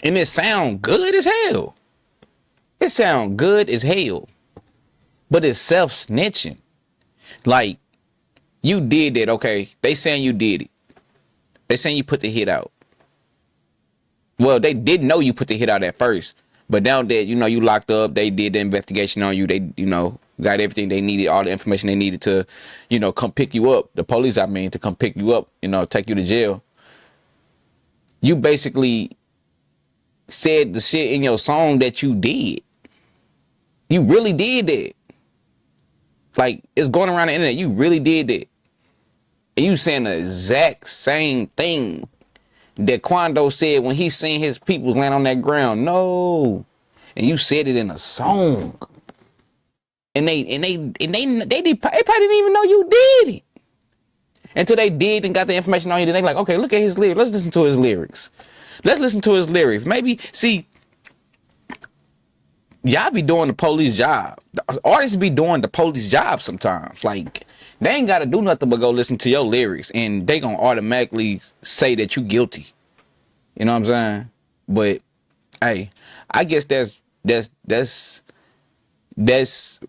B: And it sound good as hell. It sound good as hell. But it's self-snitching. Like, You did it, okay? They saying you did it. They saying you put the hit out. Well, they didn't know you put the hit out at first. But now that, you know, you locked up, they did the investigation on you. They, you know, got everything they needed, all the information they needed to, you know, come pick you up. The police, I mean, to come pick you up, you know, take you to jail. You basically said the shit in your song that you did. You really did that. Like, it's going around the internet. You really did that. And you saying the exact same thing that Quando said when he seen his peoples land on that ground. No. And you said it in a song. And they probably didn't even know you did it. Until they did and got the information on you, then they like, okay, look at his lyrics. Let's listen to his lyrics. Let's listen to his lyrics. Maybe, see, y'all be doing the police job. The artists be doing the police job sometimes. Like, they ain't got to do nothing but go listen to your lyrics, and they gonna automatically say that you guilty. You know what I'm saying? But hey, I guess that's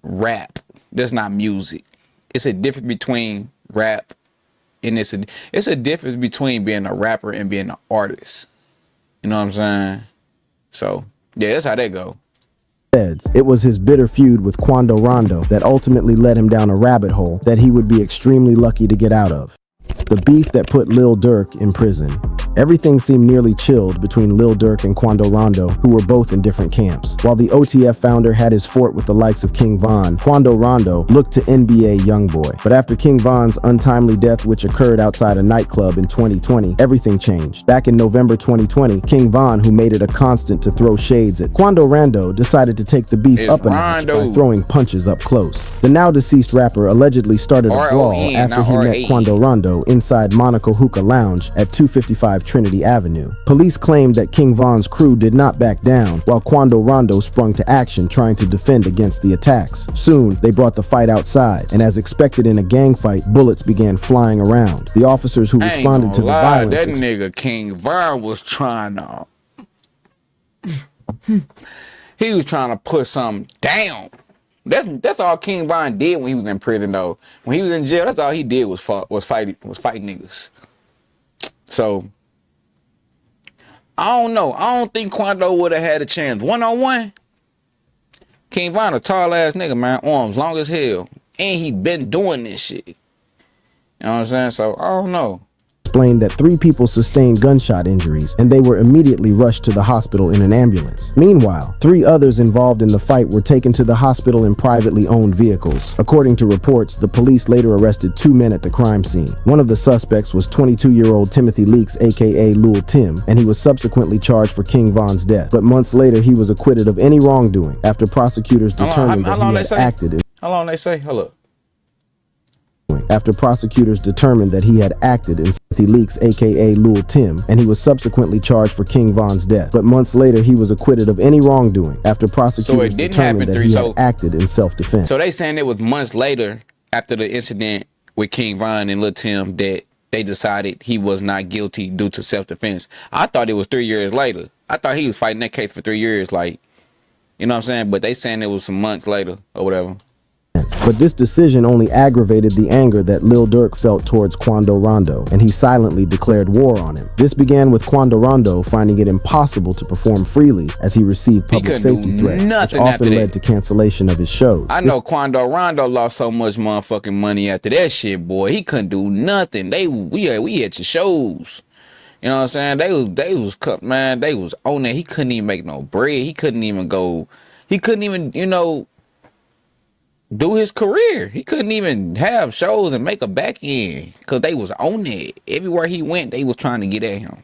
B: rap. That's not music. It's a difference between rap, and it's a difference between being a rapper and being an artist. You know what I'm saying? So yeah, that's how that go.
A: It was his bitter feud with Quando Rondo that ultimately led him down a rabbit hole that he would be extremely lucky to get out of. The beef that put LiL Durk in prison. Everything seemed nearly chilled between LiL Durk and Quando Rondo, who were both in different camps. While the OTF founder had his fort with the likes of King Von, Quando Rondo looked to NBA Youngboy. But after King Von's untimely death, which occurred outside a nightclub in 2020, everything changed. Back in November 2020, King Von, who made it a constant to throw shades at Quando Rondo, decided to take the beef up a notch by throwing punches up close. The now deceased rapper allegedly started a brawl after he met Quando Rondo inside Monaco Hookah Lounge at 255 Trinity Avenue. Police claimed that King Von's crew did not back down, while Quando Rondo sprung to action trying to defend against the attacks. Soon, they brought the fight outside, and as expected in a gang fight, bullets began flying around. The officers who responded to the violence...
B: That nigga King Von was trying to... he was trying to put something down. That's all King Von did when he was in prison, though. When he was in jail, that's all he did was fight niggas. So I don't know. I don't think Quando would have had a chance. 1-on-1. King Von a tall ass nigga, man. Arms long as hell. And he been doing this shit. You know what I'm saying? So I don't know.
A: Explained that 3 people sustained gunshot injuries and they were immediately rushed to the hospital in an ambulance. Meanwhile, 3 others involved in the fight were taken to the hospital in privately owned vehicles. According to reports, the police later arrested 2 men at the crime scene. One of the suspects was 22-year-old Timothy Leaks, aka LiL Tim, and he was subsequently charged for King Von's death. But months later, he was acquitted of any wrongdoing after prosecutors determined that he had acted in...
B: How long they say? Hold up.
A: After prosecutors determined that he had acted in Timothy Leaks, aka LiL Tim, and he was subsequently charged for King Von's death. But months later, he was acquitted of any wrongdoing after prosecutors determined that he had acted in self-defense.
B: So they saying it was months later after the incident with King Von and LiL Tim that they decided he was not guilty due to self-defense. I thought it was 3 years later. I thought he was fighting that case for 3 years, like, you know what I'm saying? But they saying it was some months later or whatever.
A: But this decision only aggravated the anger that LiL Durk felt towards Quando Rondo, and he silently declared war on him. This began with Quando Rondo finding it impossible to perform freely as he received public safety threats, which often led to cancellation of his shows.
B: I know Quando Rondo lost so much motherfucking money after that shit, boy. He couldn't do nothing. We at your shows. You know what I'm saying? They was cut, man. They was on there. He couldn't even make no bread. He couldn't even go. He couldn't even, you know, do his career. He couldn't even have shows and make a back end because they was on it. Everywhere he went, they was trying to get at him.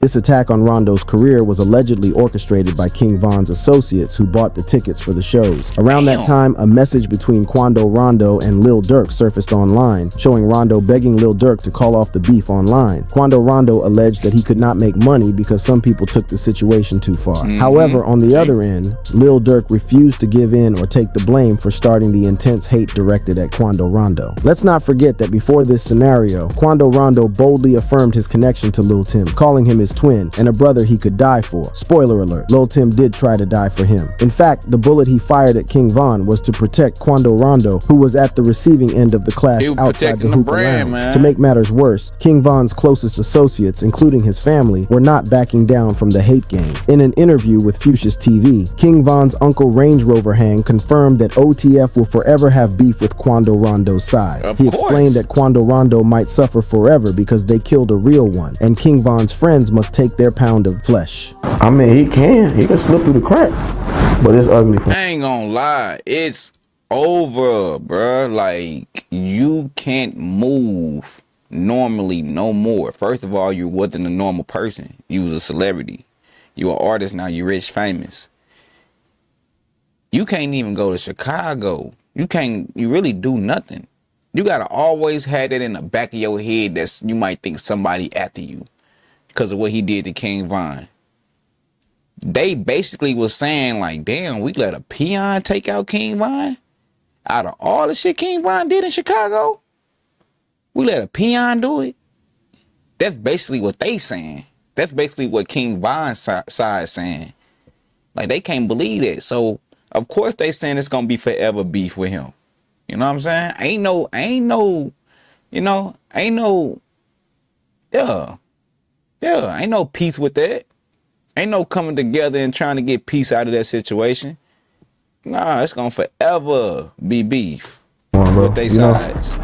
A: This attack on Rondo's career was allegedly orchestrated by King Von's associates who bought the tickets for the shows. Around that time, a message between Quando Rondo and LiL Durk surfaced online, showing Rondo begging LiL Durk to call off the beef online. Quando Rondo alleged that he could not make money because some people took the situation too far. However, on the other end, LiL Durk refused to give in or take the blame for starting the intense hate directed at Quando Rondo. Let's not forget that before this scenario, Quando Rondo boldly affirmed his connection to LiL Tim, calling him his twin and a brother he could die for. Spoiler alert, Lil Tim did try to die for him. In fact, the bullet he fired at King Von was to protect Quando Rondo, who was at the receiving end of the clash outside the hookah lounge. To make matters worse, King Von's closest associates, including his family, were not backing down from the hate game. In an interview with Fuchsia's TV, King Von's uncle Range Rover Hang confirmed that OTF will forever have beef with Quando Rondo's side. He explained that Quando Rondo might suffer forever because they killed a real one, and King Von's friends must take their pound of flesh.
F: I mean, he can slip through the cracks, but it's ugly.
B: I ain't gonna lie, it's over, bruh. Like, you can't move normally no more. First of all, you wasn't a normal person. You was a celebrity. You an artist now. You rich, famous. You can't even go to Chicago. You really do nothing. You gotta always have that in the back of your head that you might think somebody after you because of what he did to King Von. They basically was saying like, damn, we let a peon take out King Von? Out of all the shit King Von did in Chicago, we let a peon do it? That's basically what they saying. That's basically what King Von's side saying. Like, they can't believe it. So, of course, they saying it's gonna be forever beef with him. You know what I'm saying? Ain't no, ain't no peace with that. Ain't no coming together and trying to get peace out of that situation. Nah, it's gonna forever be beef with they sides.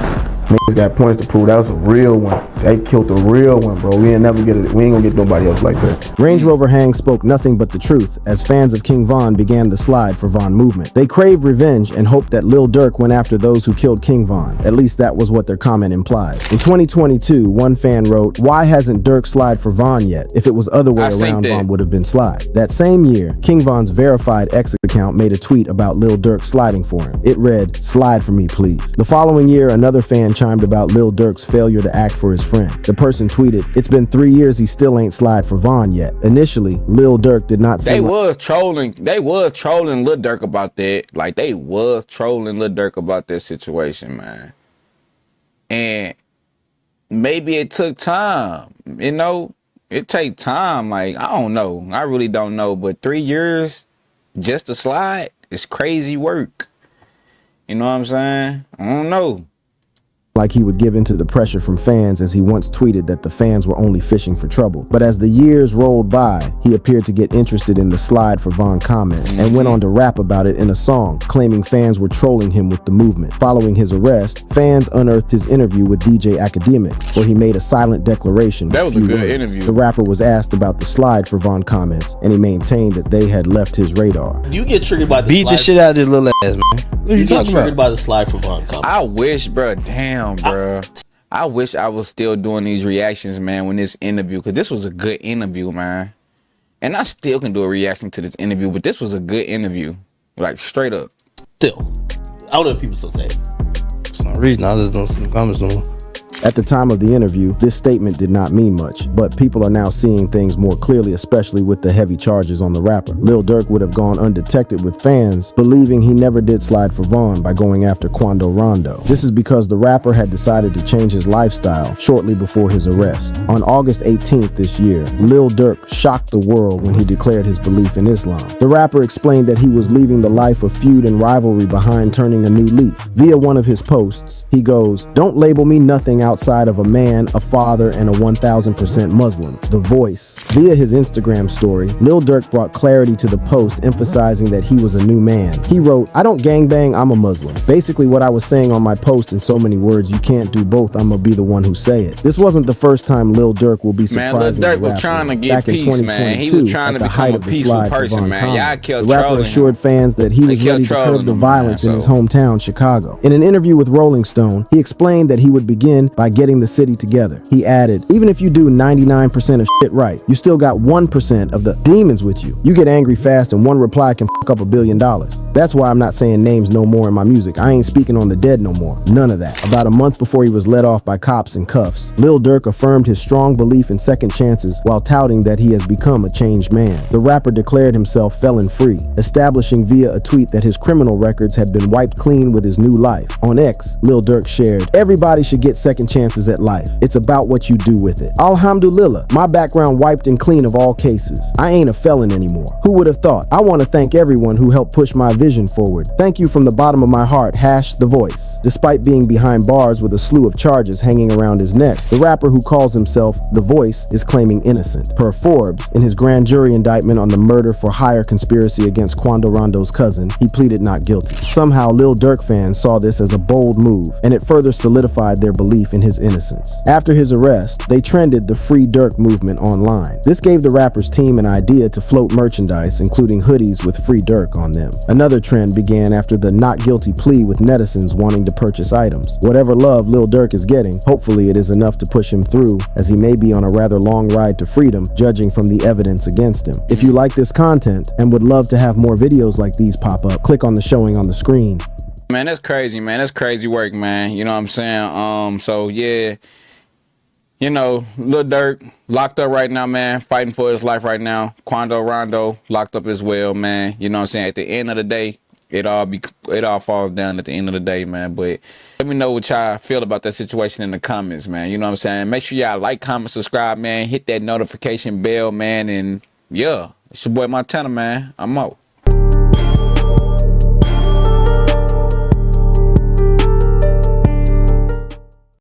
F: Niggas got points to prove that was a real one. They killed a real one, bro. We ain't gonna get nobody else like that.
A: Range Rover Hang spoke nothing but the truth as fans of King Von began the Slide for Von movement. They craved revenge and hoped that LiL Durk went after those who killed King Von. At least that was what their comment implied. In 2022, one fan wrote, "Why hasn't Durk slide for Von yet? If it was other way around, Von would have been slide." That same year, King Von's verified X account made a tweet about LiL Durk sliding for him. It read, "Slide for me, please." The following year, another fan chimed about LiL Durk's failure to act for his friend. The person tweeted, "It's been 3 years he still ain't slide for Von yet." Initially, LiL Durk did not say
B: They was trolling LiL Durk about that. Like, they was trolling LiL Durk about that situation, man. And maybe it took time, you know? It take time. Like, I don't know. I really don't know. But 3 years just to slide is crazy work. You know what I'm saying? I don't know.
A: Like he would give into the pressure from fans, as he once tweeted that the fans were only fishing for trouble. But as the years rolled by, he appeared to get interested in the slide for Von comments and went on to rap about it in a song, claiming fans were trolling him with the movement. Following his arrest, fans unearthed his interview with DJ Academics, where he made a silent declaration.
B: That was a good interview.
A: The rapper was asked about the slide for Von comments, and he maintained that they had left his radar.
G: You get triggered by the
H: beat
G: slide.
H: The shit out of this little ass, man. What
G: you get triggered by the slide for Von comments.
B: I wish, bro. Damn, bro. I wish I was still doing these reactions, man, when this interview, because this was a good interview, man. And I still can do a reaction to this interview, but this was a good interview. Like, straight up.
G: Still. I don't know if people still say it.
H: For no reason, I just don't see the comments no more.
A: At the time of the interview, this statement did not mean much, but people are now seeing things more clearly, especially with the heavy charges on the rapper. LiL Durk would have gone undetected with fans, believing he never did slide for Von by going after Quando Rondo. This is because the rapper had decided to change his lifestyle shortly before his arrest. On August 18th this year, LiL Durk shocked the world when he declared his belief in Islam. The rapper explained that he was leaving the life of feud and rivalry behind, turning a new leaf. Via one of his posts, he goes, "Don't label me nothing outside of a man, a father, and a 1000% Muslim, the voice." Via his Instagram story, LiL Durk brought clarity to the post, emphasizing that he was a new man. He wrote, "I don't gangbang, I'm a Muslim. Basically what I was saying on my post in so many words, you can't do both, I'm gonna be the one who say it." This wasn't the first time LiL Durk will be surprising
B: man, LiL Durk
A: the rapper.
B: was trying to get
A: Back in
B: peace,
A: 2022,
B: man. He was trying
A: at
B: to
A: the height
B: become
A: of
B: a
A: the
B: peaceful
A: slide for
B: person,
A: Von
B: man. Y'all
A: comments,
B: kept
A: the rapper
B: trolling
A: assured
B: him.
A: fans that he was
B: They kept
A: ready to curb
B: trolling
A: the
B: him,
A: violence
B: man,
A: in his
B: so.
A: hometown, Chicago. In an interview with Rolling Stone, he explained that he would begin by getting the city together. He added, "Even if you do 99% of shit right, you still got 1% of the demons with you. You get angry fast and one reply can fuck up $1 billion. That's why I'm not saying names no more in my music. I ain't speaking on the dead no more. None of that." About a month before he was let off by cops in cuffs, LiL Durk affirmed his strong belief in second chances while touting that he has become a changed man. The rapper declared himself felon-free, establishing via a tweet that his criminal records had been wiped clean with his new life. On X, LiL Durk shared, "Everybody should get second chances at life. It's about what you do with it. Alhamdulillah, my background wiped and clean of all cases. I ain't a felon anymore. Who would have thought? I want to thank everyone who helped push my vision forward. Thank you from the bottom of my heart, The Voice. Despite being behind bars with a slew of charges hanging around his neck, the rapper who calls himself The Voice is claiming innocent. Per Forbes, in his grand jury indictment on the murder for hire conspiracy against Quando Rondo's cousin, he pleaded not guilty. Somehow, LiL Durk fans saw this as a bold move, and it further solidified their belief in his innocence. After his arrest, they trended the Free Durk movement online. This gave the rapper's team an idea to float merchandise, including hoodies with Free Durk on them. Another trend began after the not guilty plea, with netizens wanting to purchase items. Whatever love LiL Durk is getting, hopefully it is enough to push him through, as he may be on a rather long ride to freedom, judging from the evidence against him. If you like this content and would love to have more videos like these pop up, click on the showing on the screen.
B: Man, that's crazy, man. That's crazy work, man. You know what I'm saying? So yeah, you know, LiL Durk locked up right now, man, fighting for his life right now. Quando Rondo locked up as well, man. You know what I'm saying? At the end of the day, it all falls down at the end of the day, man. But let me know what y'all feel about that situation in the comments, man. You know what I'm saying? Make sure y'all like, comment, subscribe, man. Hit that notification bell, man. And yeah, it's your boy Montana, man. I'm out.